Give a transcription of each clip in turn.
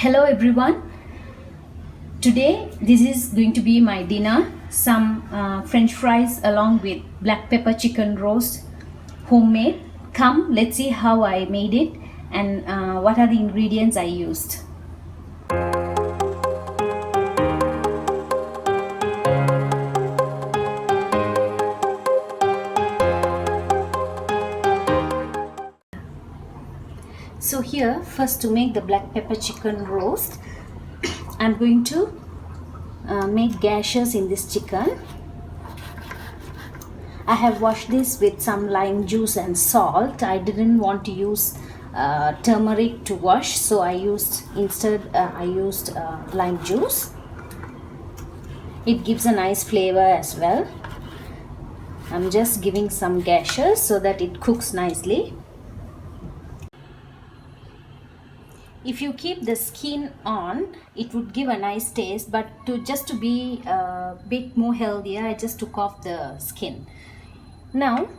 Hello everyone. Today this is going to be my dinner. Some French fries along with black pepper chicken roast, homemade. Come, let's see how I made it and what are the ingredients I used. So here, first to make the black pepper chicken roast, I'm going to make gashes in this chicken. I have washed this with some lime juice and salt. I didn't want to use turmeric to wash, so I used lime juice. It gives a nice flavor as well. I'm just giving some gashes so that it cooks nicely. If you keep the skin on, it would give a nice taste, but just to be a bit more healthier, I just took off the skin. Now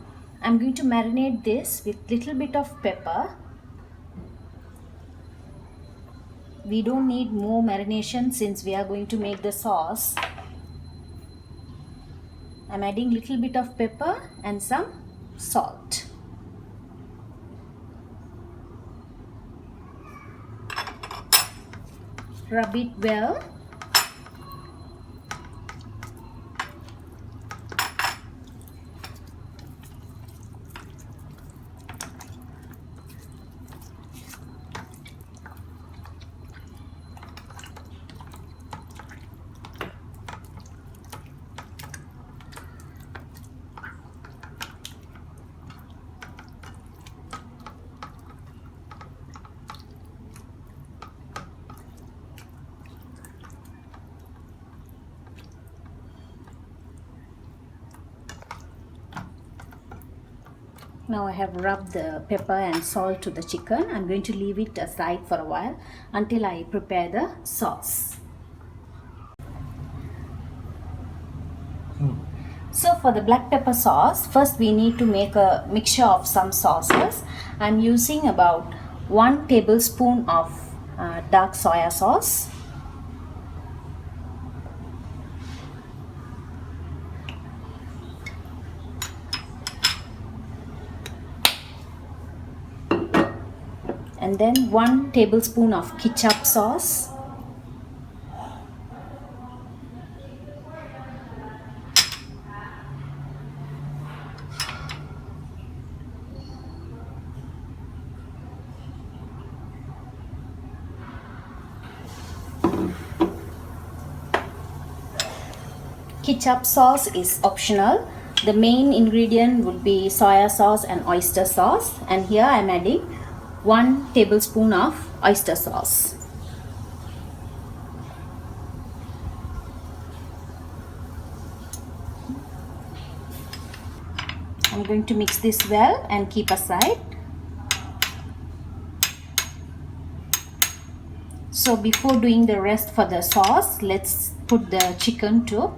I'm going to marinate this with little bit of pepper. We don't need more marination since we are going to make the sauce. I'm adding little bit of pepper and some salt. Rub it well. Now I have rubbed the pepper and salt to the chicken. I'm going to leave it aside for a while until I prepare the sauce. So for the black pepper sauce, first we need to make a mixture of some sauces. I'm using about 1 tablespoon of dark soya sauce. And then 1 tablespoon of ketchup sauce. Ketchup sauce is optional. The main ingredient would be soya sauce and oyster sauce, and here I am adding 1 tablespoon of oyster sauce. I'm going to mix this well and keep aside. So before doing the rest for the sauce, let's put the chicken to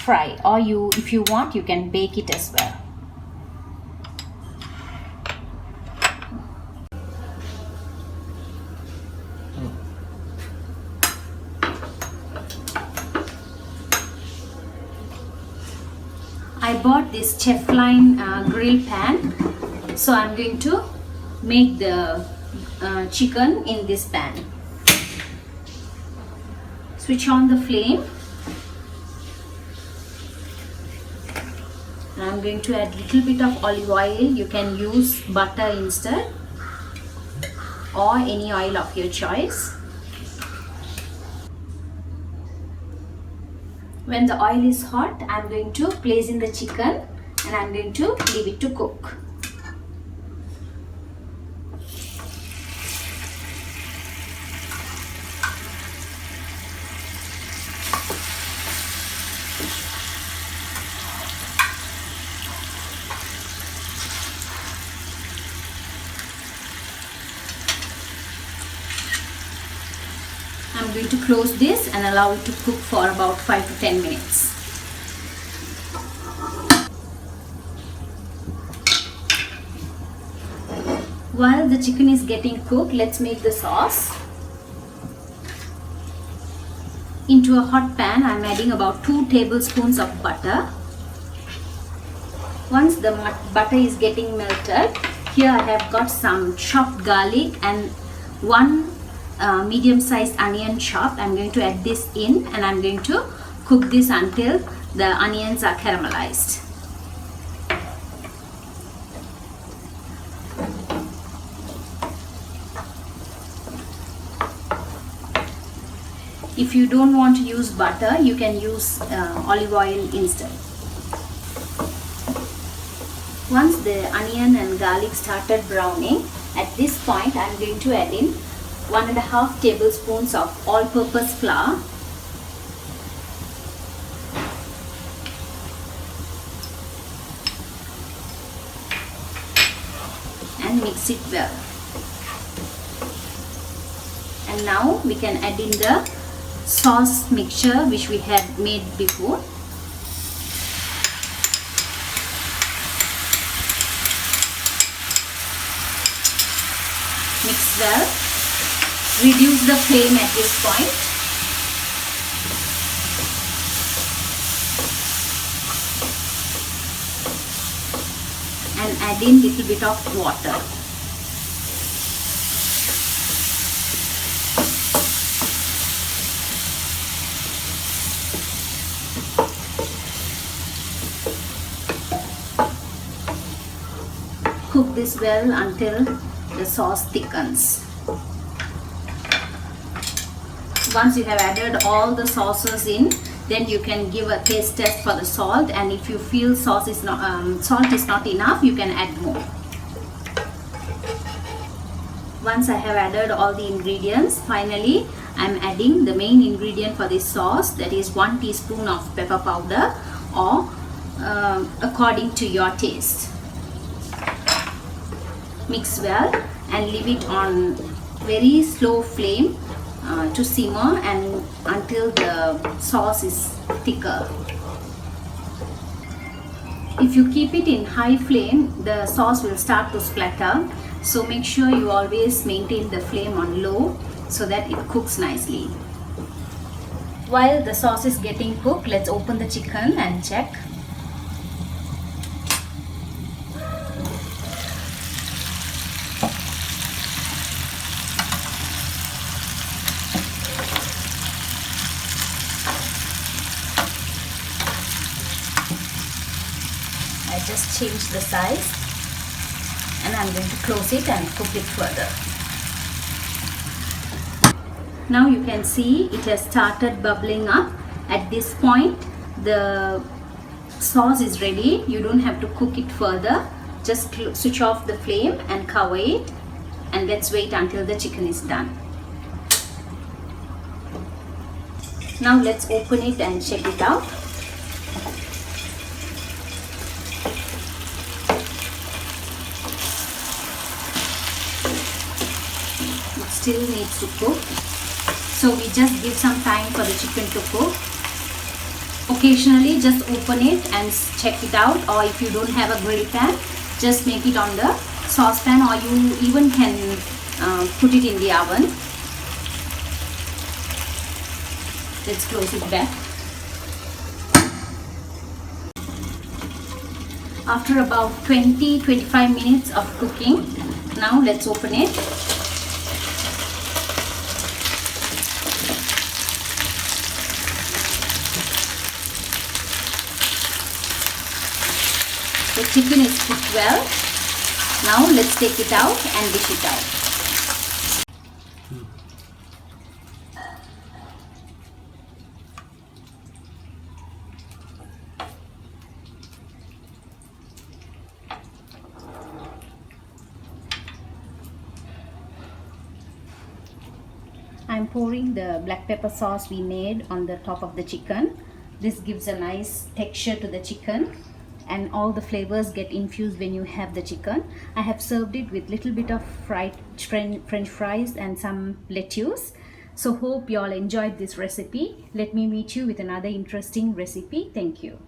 fry, or if you want, you can bake it as well. I bought this Chefline grill pan, so I'm going to make the chicken in this pan. Switch on the flame. I'm going to add little bit of olive oil. You can use butter instead or any oil of your choice. When the oil is hot, I'm going to place in the chicken and I'm going to leave it to cook. I'm going to close this and allow it to cook for about 5 to 10 minutes. While the chicken is getting cooked, let's make the sauce. Into a hot pan, I am adding about 2 tablespoons of butter. Once the butter is getting melted, here I have got some chopped garlic and 1 medium-sized onion chopped. I am going to add this in and I am going to cook this until the onions are caramelized. If you don't want to use butter, you can use olive oil instead. Once the onion and garlic started browning, at this point I am going to add in 1.5 tablespoons of all-purpose flour, and mix it well. And now we can add in the sauce mixture which we had made before. Mix well. Reduce the flame at this point. And add in little bit of water. Cook this well until the sauce thickens. Once you have added all the sauces in, then you can give a taste test for the salt, and if you feel salt is not enough, you can add more. Once I have added all the ingredients, finally I am adding the main ingredient for this sauce, that is 1 teaspoon of pepper powder, or according to your taste. Mix well and leave it on very slow flame to simmer and until the sauce is thicker. If you keep it in high flame, the sauce will start to splatter, so make sure you always maintain the flame on low so that it cooks nicely. While the sauce is getting cooked, let's open the chicken and check. I just changed the size and I'm going to close it and cook it further. Now you can see it has started bubbling up. At this point the sauce is ready. You don't have to cook it further. Just switch off the flame and cover it, and let's wait until the chicken is done. Now let's open it and check it out. Still needs to cook, so we just give some time for the chicken to cook. Occasionally just open it and check it out, or if you don't have a grill pan, just make it on the saucepan, or you even can put it in the oven. Let's close it back. After about 20-25 minutes of cooking, now let's open it. The chicken is cooked well. Now let's take it out and dish it out. I'm pouring the black pepper sauce we made on the top of the chicken. This gives a nice texture to the chicken, and all the flavors get infused when you have the chicken. I have served it with little bit of fried French fries and some lettuce. So hope you all enjoyed this recipe. Let me meet you with another interesting recipe. Thank you.